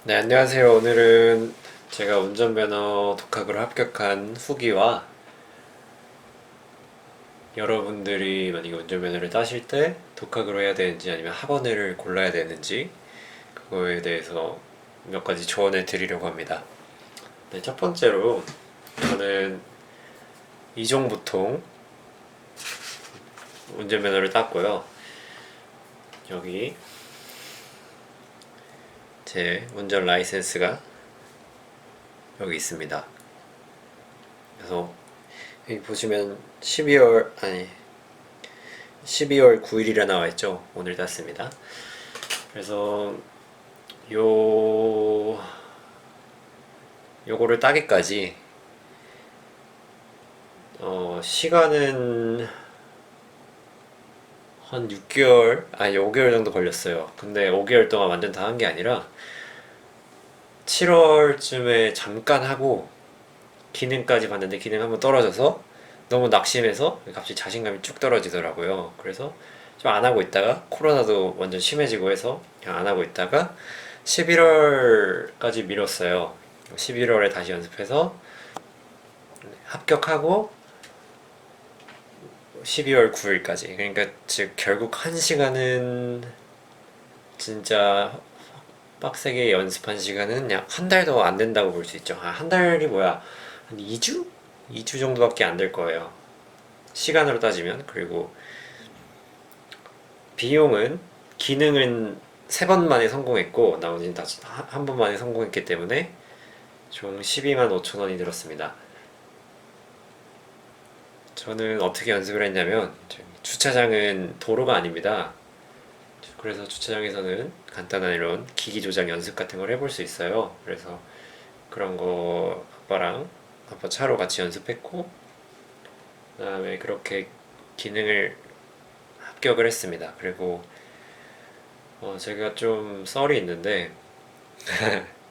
네, 안녕하세요. 오늘은 제가 운전면허 독학으로 합격한 후기와 여러분들이 만약에 운전면허를 따실 때 독학으로 해야 되는지 아니면 학원을 골라야 되는지 그거에 대해서 몇 가지 조언을 드리려고 합니다. 네, 첫 번째로 저는 이종보통 운전면허를 땄고요. 여기 제 운전 라이센스가 여기 있습니다. 그래서 여기 보시면 12월 9일이라 나와 있죠. 오늘 땄습니다. 그래서 요 요거를 따기까지 시간은 한 6개월, 아니 5개월 정도 걸렸어요. 근데 5개월 동안 완전 다 한 게 아니라 7월쯤에 잠깐 하고 기능까지 봤는데 기능 한번 떨어져서 너무 낙심해서 갑자기 자신감이 쭉 떨어지더라고요. 그래서 좀 안 하고 있다가 코로나도 완전 심해지고 해서 그냥 안 하고 있다가 11월까지 미뤘어요. 11월에 다시 연습해서 합격하고 12월 9일까지. 그러니까 즉 결국 1시간은 진짜 빡세게 연습한 시간은 약 한 달도 안 된다고 볼 수 있죠. 한 달이 뭐야? 한 2주? 2주 정도밖에 안 될 거예요. 시간으로 따지면. 그리고 비용은 기능은 3번 만에 성공했고 나머지는 다 한 번 만에 성공했기 때문에 총 12만 5천 원이 들었습니다. 저는 어떻게 연습을 했냐면 주차장은 도로가 아닙니다. 그래서 주차장에서는 간단한 이런 기기 조작 연습 같은 걸 해볼 수 있어요. 그래서 그런 거 아빠 차로 같이 연습했고 그다음에 그렇게 기능을 합격을 했습니다. 그리고 제가 좀 썰이 있는데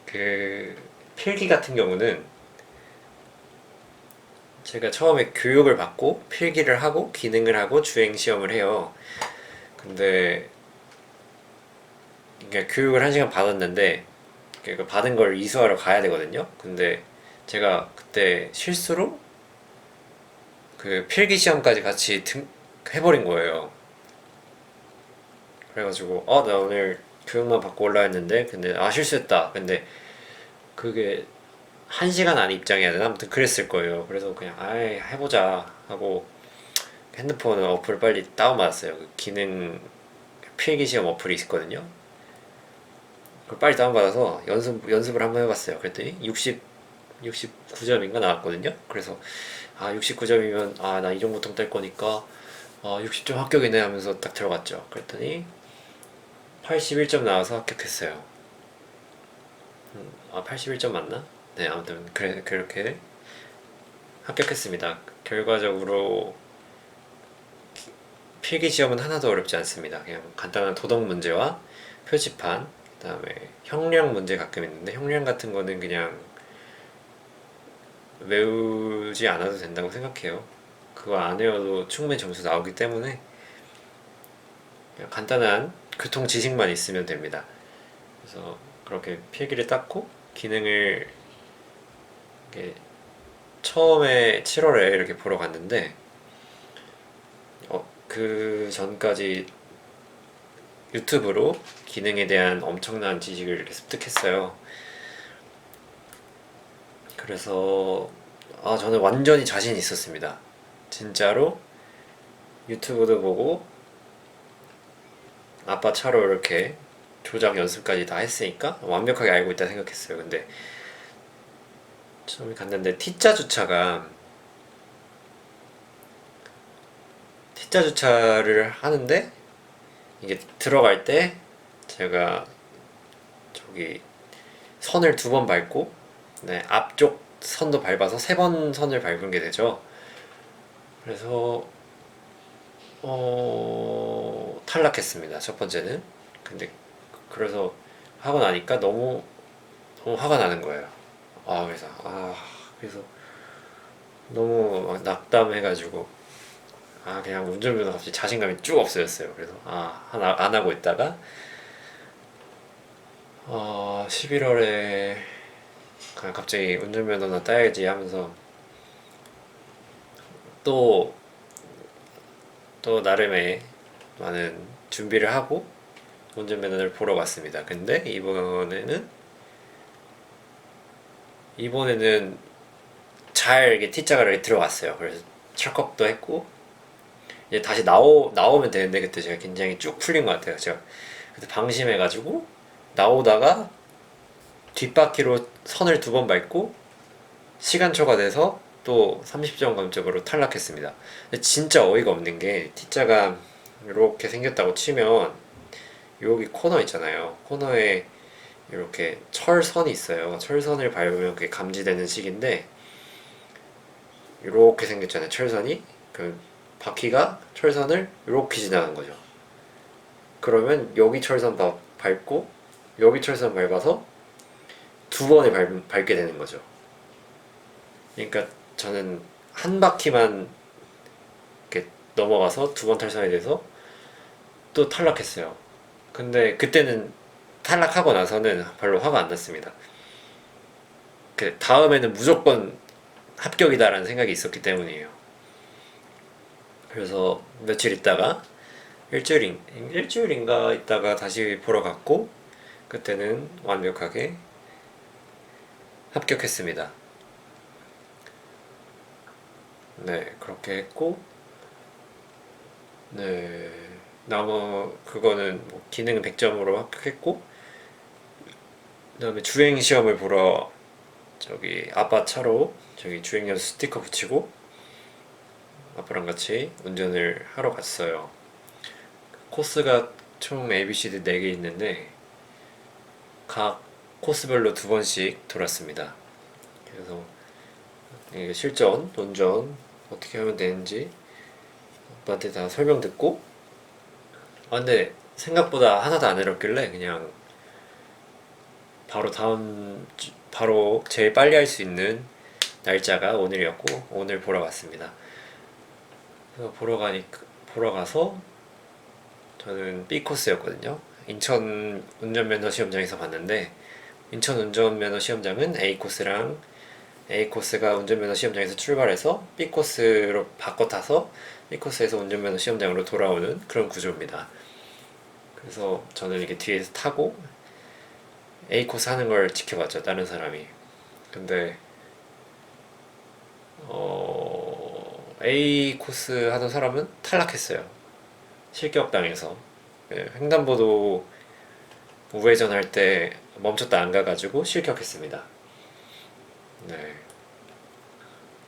그 필기 같은 경우는 제가 처음에 교육을 받고 필기를 하고 기능을 하고 주행 시험을 해요. 근데 그러니까 교육을 1시간 받았는데 그 받은 걸 이수하러 가야 되거든요. 근데 제가 그때 실수로 그 필기 시험까지 같이 해버린 거예요. 그래가지고 나 오늘 교육만 받고 올라 했는데 근데 실수했다. 근데 그게 1시간 안에 입장해야 되나? 아무튼 그랬을 거예요. 그래서 그냥 아이 해보자 하고 핸드폰 어플을 빨리 다운받았어요. 그 기능 필기 시험 어플이 있거든요. 그걸 빨리 다운받아서 연습을 한번 해봤어요. 그랬더니 69점인가 나왔거든요. 그래서 69점이면 나 이종보통 뗄 거니까 60점 합격이네 하면서 딱 들어갔죠. 그랬더니 81점 나와서 합격했어요. 81점 맞나? 네, 아무튼 그렇게 합격했습니다. 결과적으로 필기 시험은 하나도 어렵지 않습니다. 그냥 간단한 도덕 문제와 표지판, 그다음에 형량 문제 가끔 있는데 형량 같은 거는 그냥 외우지 않아도 된다고 생각해요. 그거 안 외워도 충분히 점수 나오기 때문에 그냥 간단한 교통 지식만 있으면 됩니다. 그래서 그렇게 필기를 땄고 기능을 처음에 7월에 이렇게 보러 갔는데 그 전까지 유튜브로 기능에 대한 엄청난 지식을 이렇게 습득했어요. 그래서 저는 완전히 자신 있었습니다. 진짜로 유튜브도 보고 아빠 차로 이렇게 조작 연습까지 다 했으니까 완벽하게 알고 있다 생각했어요. 근데 처음에 갔는데 T자 주차를 하는데 이게 들어갈 때 제가 저기 선을 2번 밟고 앞쪽 선도 밟아서 3번 선을 밟은 게 되죠. 그래서 탈락했습니다. 첫 번째는. 근데 그래서 하고 나니까 너무 화가 나는 거예요. 그래서 너무 막 낙담해가지고 그냥 운전면허 갑자기 자신감이 쭉 없어졌어요. 그래서 안 하고 있다가 11월에 갑자기 운전면허나 따야지 하면서 또, 또 나름의 많은 준비를 하고 운전면허를 보러 갔습니다. 근데 이번에는 잘 이게 T자가 이렇게 들어갔어요. 그래서 철컥도 했고 이제 다시 나오면 되는데 그때 제가 굉장히 쭉 풀린 것 같아요. 제가 그때 방심해가지고 나오다가 뒷바퀴로 선을 두 번 밟고 시간 초과돼서 또 30점 감점으로 탈락했습니다. 근데 진짜 어이가 없는 게 T자가 이렇게 생겼다고 치면 여기 코너 있잖아요. 코너에 이렇게 철선이 있어요. 철선을 밟으면 그게 감지되는 식인데 이렇게 생겼잖아요. 철선이 그 바퀴가 철선을 이렇게 지나간 거죠. 그러면 여기 철선 밟고 여기 철선 밟아서 두 번에 밟게 되는 거죠. 그러니까 저는 한 바퀴만 이렇게 넘어가서 두 번 탈선이 돼서 또 탈락했어요. 근데 그때는 탈락하고 나서는 별로 화가 안 났습니다. 그 다음에는 무조건 합격이다라는 생각이 있었기 때문이에요. 그래서 며칠 있다가 일주일인가 있다가 다시 보러 갔고 그때는 완벽하게 합격했습니다. 네, 그렇게 했고 네, 그거는 뭐 기능 100점으로 합격했고 그다음에 주행 시험을 보러 저기 아빠 차로 저기 주행연수 스티커 붙이고 아빠랑 같이 운전을 하러 갔어요. 코스가 총 ABCD 4개 있는데 각 코스별로 두 번씩 돌았습니다. 그래서 실전, 운전 어떻게 하면 되는지 아빠한테 다 설명 듣고 근데 생각보다 하나도 안 어렵길래 그냥 바로 제일 빨리 할 수 있는 날짜가 오늘이었고 오늘 보러 갔습니다. 그래서 보러 가서 저는 B 코스였거든요. 인천 운전면허 시험장에서 봤는데 인천 운전면허 시험장은 A 코스가 운전면허 시험장에서 출발해서 B 코스로 바꿔 타서 B 코스에서 운전면허 시험장으로 돌아오는 그런 구조입니다. 그래서 저는 이렇게 뒤에서 타고 A 코스 하는 걸 지켜봤죠. 다른 사람이. 근데 A 코스 하던 사람은 탈락했어요. 실격당해서. 횡단보도 우회전 할 때 멈췄다 안 가가지고 실격했습니다. 네.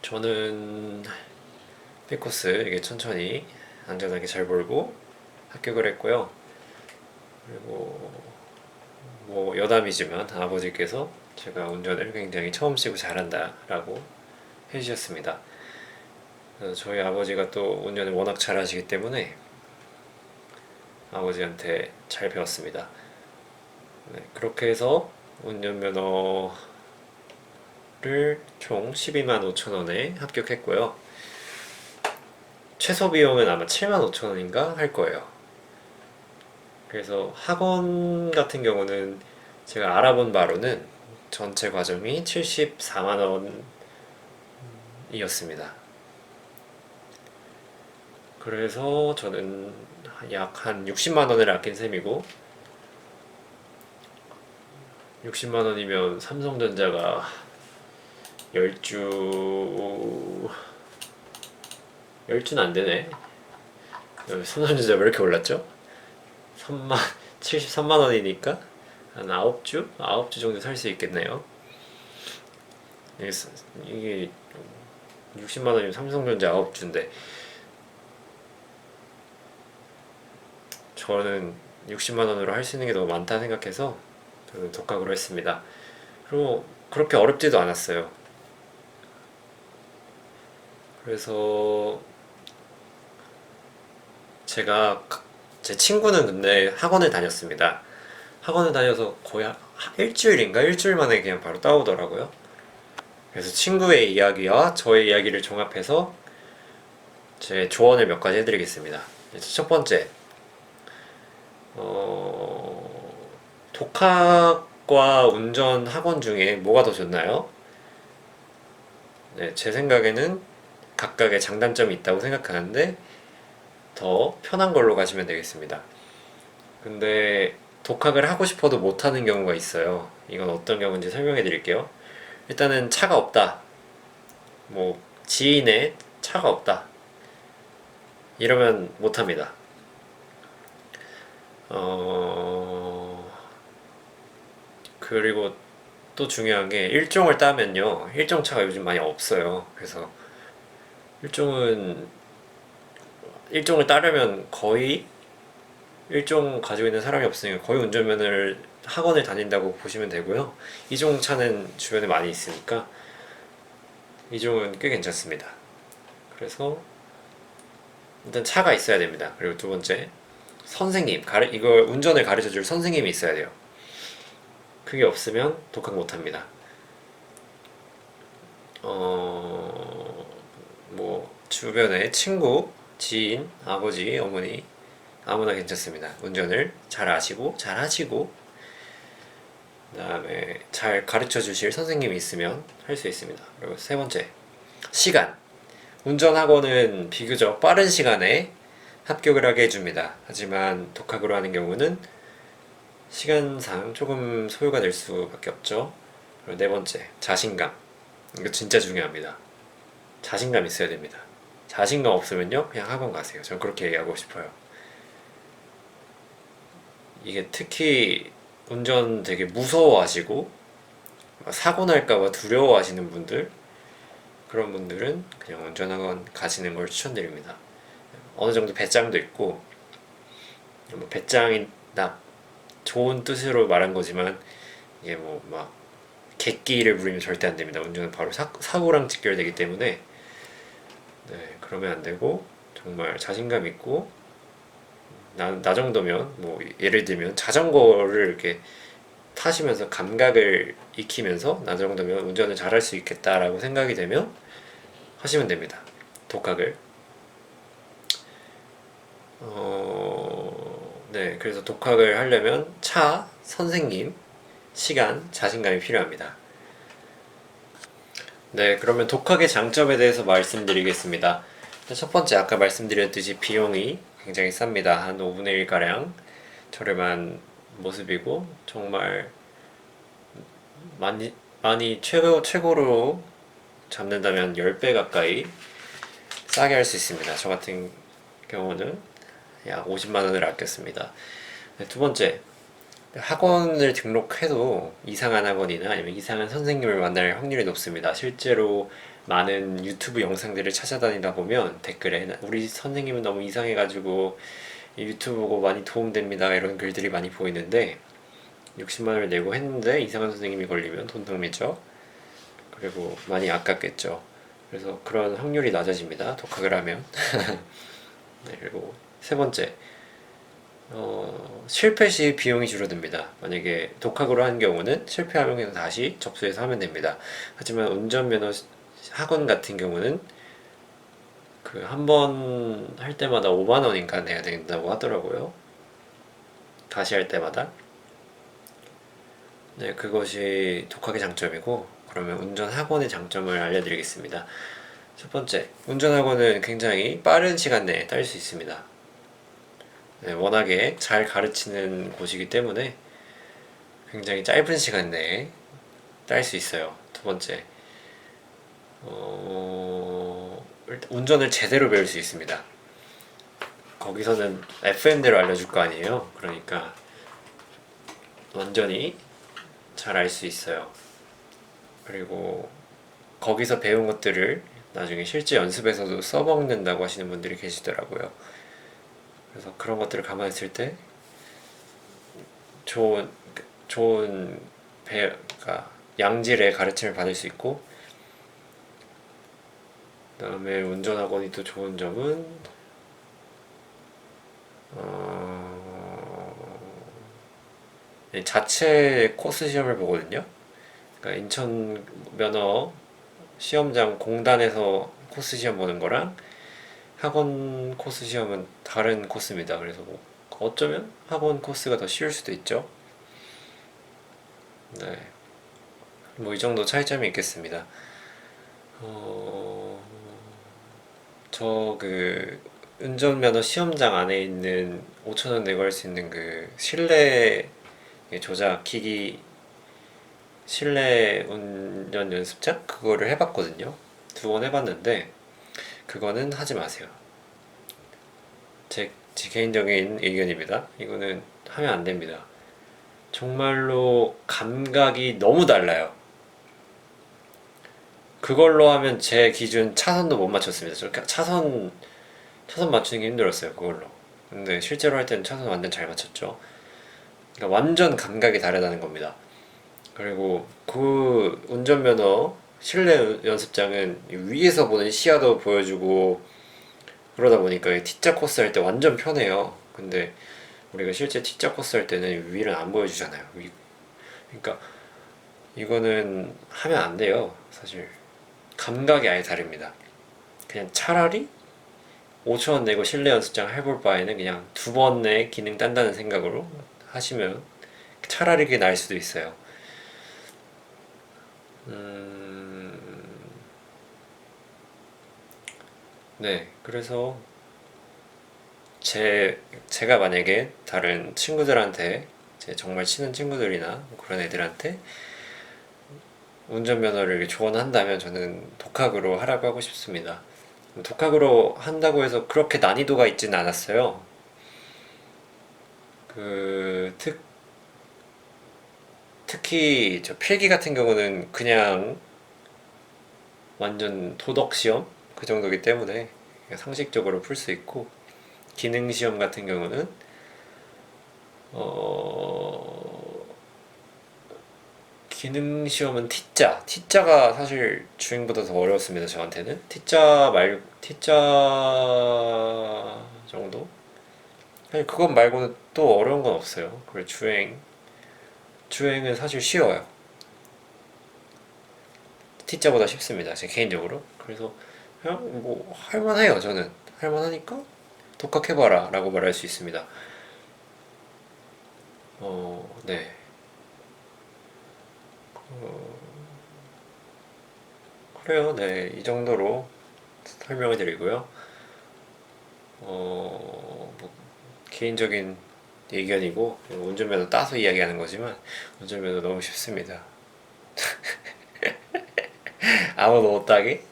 저는 B 코스 이게 천천히 안전하게 잘 몰고 합격을 했고요. 그리고 뭐 여담이지만 아버지께서 제가 운전을 굉장히 처음 시고 잘한다 라고 해주셨습니다. 저희 아버지가 또 운전을 워낙 잘하시기 때문에 아버지한테 잘 배웠습니다. 네, 그렇게 해서 운전면허를 총 12만 5천 원에 합격했고요. 최소 비용은 아마 7만 5천 원인가 할 거예요. 그래서 학원 같은 경우는 제가 알아본 바로는 전체 과정이 74만 원이었습니다. 그래서 저는 약 한 60만 원을 아낀 셈이고 60만 원이면 삼성전자가 10주는 안 되네. 삼성전자 왜 이렇게 올랐죠? 73만 원이니까 한 9주? 9주 정도 살 수 있겠네요. 이게 60만 원이면 삼성전자 9주인데 저는 60만 원으로 할 수 있는 게 너무 많다 생각해서 저는 독학으로 했습니다. 그리고 그렇게 어렵지도 않았어요. 그래서 제 친구는 근데 학원을 다녔습니다. 학원을 다녀서 거의 일주일 만에 그냥 바로 따오더라고요. 그래서 친구의 이야기와 저의 이야기를 종합해서 제 조언을 몇 가지 해드리겠습니다. 첫 번째, 독학 독학과 운전 학원 중에 뭐가 더 좋나요? 네, 제 생각에는 각각의 장단점이 있다고 생각하는데 더 편한 걸로 가시면 되겠습니다. 근데 독학을 하고 싶어도 못하는 경우가 있어요. 이건 어떤 경우인지 설명해 드릴게요. 일단은 차가 없다. 뭐 지인의 차가 없다. 이러면 못합니다. 그리고 또 중요한 게 일종을 따면요. 일종 차가 요즘 많이 없어요. 그래서 일종은 일종을 따려면 거의 일종 가지고 있는 사람이 없으니까 거의 운전면허를 학원을 다닌다고 보시면 되고요. 이종 차는 주변에 많이 있으니까 이종은 꽤 괜찮습니다. 그래서 일단 차가 있어야 됩니다. 그리고 두 번째 선생님, 이걸 운전을 가르쳐 줄 선생님이 있어야 돼요. 그게 없으면 독학 못 합니다. 뭐, 주변에 친구, 지인, 아버지, 어머니, 아무나 괜찮습니다. 운전을 잘 아시고, 잘 하시고, 그 다음에 잘 가르쳐 주실 선생님이 있으면 할 수 있습니다. 그리고 세 번째, 시간. 운전학원은 비교적 빠른 시간에 합격을 하게 해줍니다. 하지만 독학으로 하는 경우는 시간상 조금 소요가 될 수밖에 없죠. 그리고 네 번째, 자신감. 이거 진짜 중요합니다. 자신감 있어야 됩니다. 자신감 없으면요, 그냥 학원 가세요. 저는 그렇게 얘기하고 싶어요. 이게 특히 운전 되게 무서워하시고 사고 날까봐 두려워하시는 분들, 그런 분들은 그냥 운전학원 가시는 걸 추천드립니다. 어느 정도 배짱도 있고, 뭐 배짱이 나 좋은 뜻으로 말한 거지만 이게 뭐 막 객기를 부리면 절대 안 됩니다. 운전은 바로 사고랑 직결되기 때문에 네, 그러면 안 되고 정말 자신감 있고 나 정도면 뭐 예를 들면 자전거를 이렇게 타시면서 감각을 익히면서 나 정도면 운전을 잘할 수 있겠다라고 생각이 되면 하시면 됩니다. 독학을. 네, 그래서 독학을 하려면 차, 선생님, 시간, 자신감이 필요합니다. 네, 그러면 독학의 장점에 대해서 말씀드리겠습니다. 첫 번째, 아까 말씀드렸듯이 비용이 굉장히 쌉니다. 한 5분의 1가량 저렴한 모습이고, 정말 많이 최고로 잡는다면 10배 가까이 싸게 할 수 있습니다. 저 같은 경우는 약 50만 원을 아꼈습니다. 네, 두 번째, 학원을 등록해도 이상한 학원이나 아니면 이상한 선생님을 만날 확률이 높습니다. 실제로 많은 유튜브 영상들을 찾아다니다 보면 댓글에 우리 선생님은 너무 이상해가지고 유튜브 보고 많이 도움됩니다 이런 글들이 많이 보이는데 60만 원을 내고 했는데 이상한 선생님이 걸리면 돈 낭비죠. 그리고 많이 아깝겠죠. 그래서 그런 확률이 낮아집니다. 독학을 하면. 네, 그리고 세 번째, 실패 시 비용이 줄어듭니다. 만약에 독학으로 한 경우는 실패하면 그냥 다시 접수해서 하면 됩니다. 하지만 운전면허 학원 같은 경우는 그 한 번 할 때마다 5만 원인가 내야 된다고 하더라고요. 다시 할 때마다. 네, 그것이 독학의 장점이고, 그러면 운전 학원의 장점을 알려드리겠습니다. 첫 번째, 운전 학원은 굉장히 빠른 시간 내에 딸 수 있습니다. 네, 워낙에 잘 가르치는 곳이기 때문에 굉장히 짧은 시간 내에 딸 수 있어요. 두 번째, 일단 운전을 제대로 배울 수 있습니다. 거기서는 FM대로 알려줄 거 아니에요. 그러니까 완전히 잘 알 수 있어요. 그리고 거기서 배운 것들을 나중에 실제 연습에서도 써먹는다고 하시는 분들이 계시더라고요. 그래서 그런 것들을 감안했을 때 좋은 배가 양질의 가르침을 받을 수 있고, 그 다음에 운전학원이 또 좋은 점은 자체 코스 시험을 보거든요. 그러니까 인천 면허 시험장 공단에서 코스 시험 보는 거랑 학원 코스 시험은 다른 코스입니다. 그래서 뭐 어쩌면 학원 코스가 더 쉬울 수도 있죠. 네. 뭐 이 정도 차이점이 있겠습니다. 저 그 운전면허 시험장 안에 있는 5천 원 내고 할 수 있는 그 실내 조작 기기 실내 운전 연습장 그거를 해봤거든요. 2번 해봤는데 그거는 하지 마세요. 제 개인적인 의견입니다. 이거는 하면 안 됩니다. 정말로 감각이 너무 달라요. 그걸로 하면 제 기준 차선도 못 맞췄습니다. 차선 맞추는 게 힘들었어요. 그걸로. 근데 실제로 할 때는 차선 완전 잘 맞췄죠. 그러니까 완전 감각이 다르다는 겁니다. 그리고 그 운전면허 실내 연습장은 위에서 보는 시야도 보여주고 그러다 보니까 T자 코스 할 때 완전 편해요. 근데 우리가 실제 T자 코스 할 때는 위를 안 보여주잖아요. 그러니까 이거는 하면 안 돼요. 사실 감각이 아예 다릅니다. 그냥 차라리 5천 원 내고 실내 연습장 해볼 바에는 그냥 2번 내 기능 딴다는 생각으로 하시면 차라리 그게 나을 수도 있어요. 네, 그래서 제가 만약에 다른 친구들한테 제 정말 친한 친구들이나 그런 애들한테 운전면허를 조언한다면 저는 독학으로 하라고 하고 싶습니다. 독학으로 한다고 해서 그렇게 난이도가 있지는 않았어요. 그 특히 저 필기 같은 경우는 그냥 완전 도덕 시험 그 정도기 때문에 그냥 상식적으로 풀 수 있고 기능 시험 같은 경우는 어 기능 시험은 T자가 사실 주행보다 더 어려웠습니다. 저한테는 T자 정도? 사실 그것 말고는 또 어려운 건 없어요. 그리고 주행은 사실 쉬워요. T자보다 쉽습니다. 제 개인적으로. 그래서 그냥 뭐 할만해요. 저는 할만하니까 독학해봐라 라고 말할 수 있습니다. 네. 그래요. 네. 이 정도로 설명을 드리고요. 뭐 개인적인 의견이고 운전면허 따서 이야기하는 거지만 운전면허 너무 쉽습니다. 아무도 못하게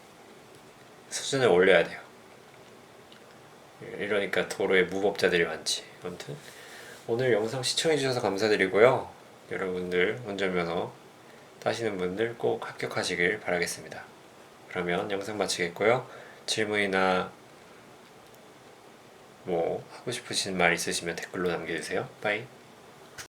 수준을 올려야 돼요. 이러니까 도로에 무법자들이 많지. 아무튼 오늘 영상 시청해주셔서 감사드리고요. 여러분들 운전면허 따시는 분들 꼭 합격하시길 바라겠습니다. 그러면 영상 마치겠고요. 질문이나 뭐 하고 싶으신 말 있으시면 댓글로 남겨주세요. 빠이.